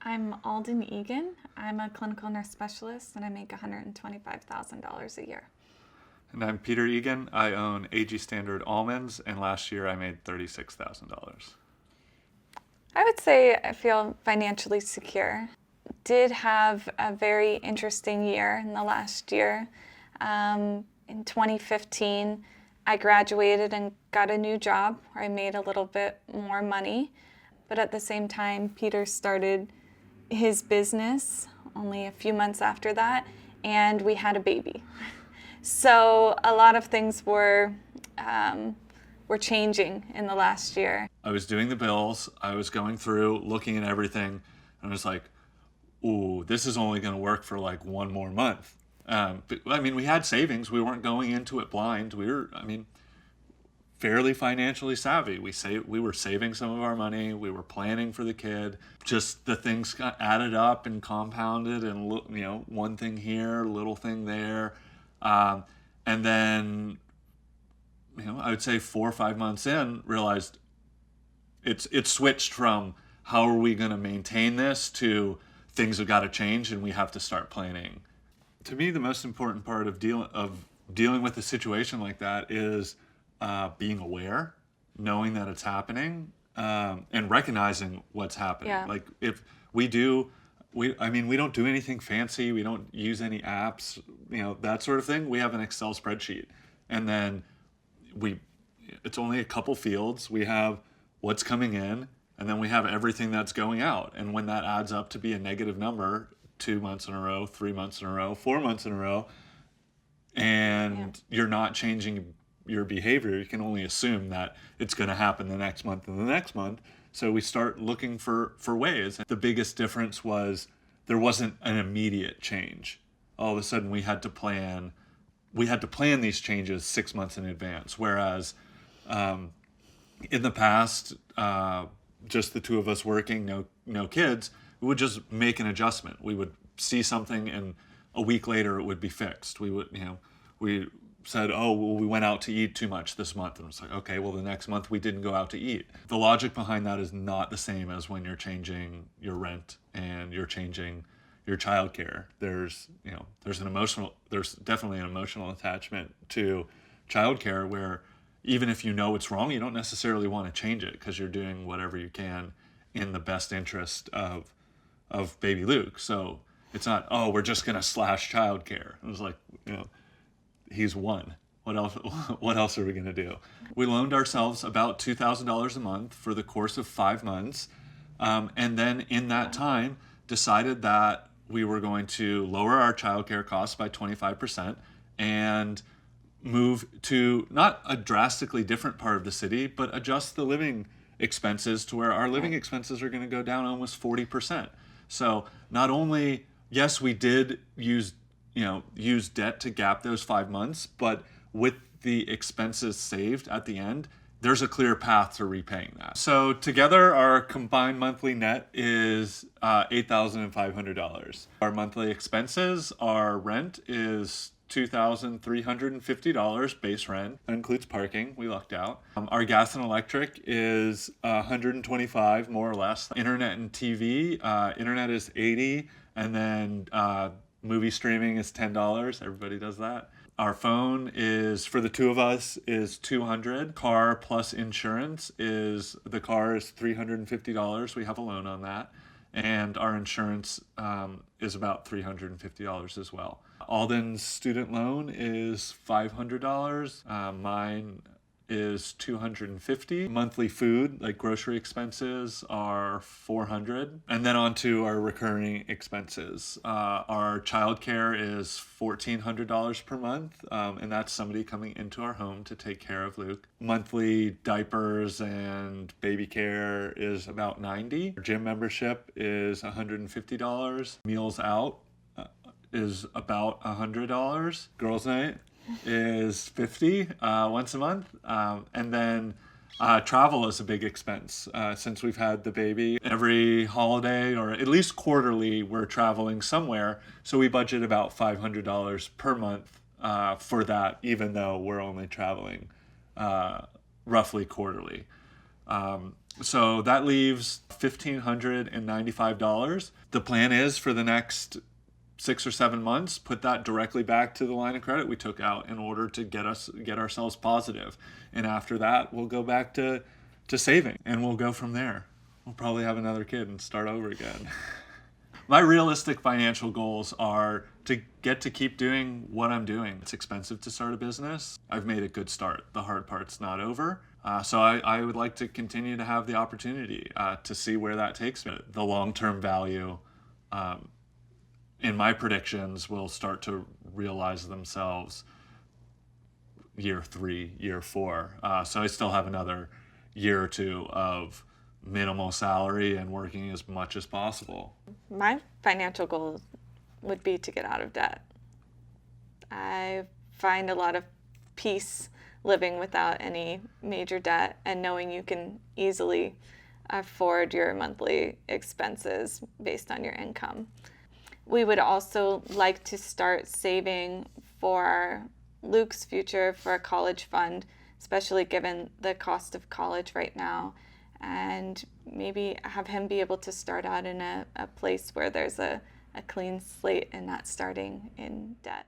I'm Alden Egan. I'm a clinical nurse specialist and I make $125,000 a year. And I'm Peter Egan. I own AG Standard Almonds, and last year I made $36,000. I would say I feel financially secure. Did have a very interesting year in the last year. In 2015, I graduated and got a new job where I made a little bit more money. But at the same time, Peter started his business only a few months after that, and we had a baby. So a lot of things were changing in the last year. I was doing the bills, I was going through, looking at everything, and I was like, ooh, this is only going to work for like one more month. But I mean, we had savings. We weren't going into it blind. We were, fairly financially savvy. We were saving some of our money. We were planning for the kid. Just the things got added up and compounded, and one thing here, little thing there, and then I would say 4 or 5 months in, realized it's switched from how are we going to maintain this to things have got to change and we have to start planning. To me, the most important part of dealing with a situation like that is being aware, knowing that it's happening, and recognizing what's happening. Yeah. Like if we don't do anything fancy. We don't use any apps, that sort of thing. We have an Excel spreadsheet, and then it's only a couple fields. We have what's coming in, and then we have everything that's going out. And when that adds up to be a negative number, 2 months in a row, 3 months in a row, 4 months in a row, and you're not changing your behavior, you can only assume that it's going to happen the next month and the next month. So we start looking for ways. The biggest difference was there wasn't an immediate change. All of a sudden we had to plan these changes 6 months in advance. Whereas in the past, just the two of us working, no kids, we would just make an adjustment. We would see something and a week later it would be fixed. We said, oh, well, we went out to eat too much this month. And it's like, okay, well, the next month we didn't go out to eat. The logic behind that is not the same as when you're changing your rent and you're changing your childcare. There's definitely an emotional attachment to childcare where even if you know it's wrong, you don't necessarily want to change it because you're doing whatever you can in the best interest of baby Luke. So it's not, oh, we're just going to slash childcare. It was like, he's one. What else are we going to do? We loaned ourselves about $2,000 a month for the course of 5 months. And then in that time, decided that we were going to lower our childcare costs by 25% and move to not a drastically different part of the city, but adjust the living expenses to where our living expenses are going to go down almost 40%. So not only, yes, we did use debt to gap those 5 months, but with the expenses saved at the end, there's a clear path to repaying that. So together, our combined monthly net is $8,500. Our monthly expenses, our rent is $2,350 base rent. That includes parking. We lucked out. Our gas and electric is $125 more or less. Internet and TV. Internet is $80, and then movie streaming is $10. Everybody does that. Our phone is, for the two of us, is $200. Car plus insurance the car is $350. We have a loan on that. And our insurance is about $350 as well. Alden's student loan is $500. Mine is $250. Monthly food, like grocery expenses, are $400. And then on to our recurring expenses. Our childcare is $1,400 per month, and that's somebody coming into our home to take care of Luke. Monthly diapers and baby care is about $90. Our gym membership is $150. Meals out is about $100. Girls' night is $50 once a month, and then travel is a big expense since we've had the baby. Every holiday, or at least quarterly, we're traveling somewhere, so we budget about $500 per month for that, even though we're only traveling roughly quarterly. So that leaves $1,595. The plan is for the next 6 or 7 months, put that directly back to the line of credit we took out in order to get ourselves positive. And after that, we'll go back to saving, and we'll go from there. We'll probably have another kid and start over again. My realistic financial goals are to get to keep doing what I'm doing. It's expensive to start a business. I've made a good start. The hard part's not over. So I would like to continue to have the opportunity to see where that takes me. The long-term value, in my predictions, will start to realize themselves year 3, year 4. So I still have another year or two of minimal salary and working as much as possible. My financial goal would be to get out of debt. I find a lot of peace living without any major debt and knowing you can easily afford your monthly expenses based on your income. We would also like to start saving for Luke's future for a college fund, especially given the cost of college right now, and maybe have him be able to start out in a place where there's a clean slate and not starting in debt.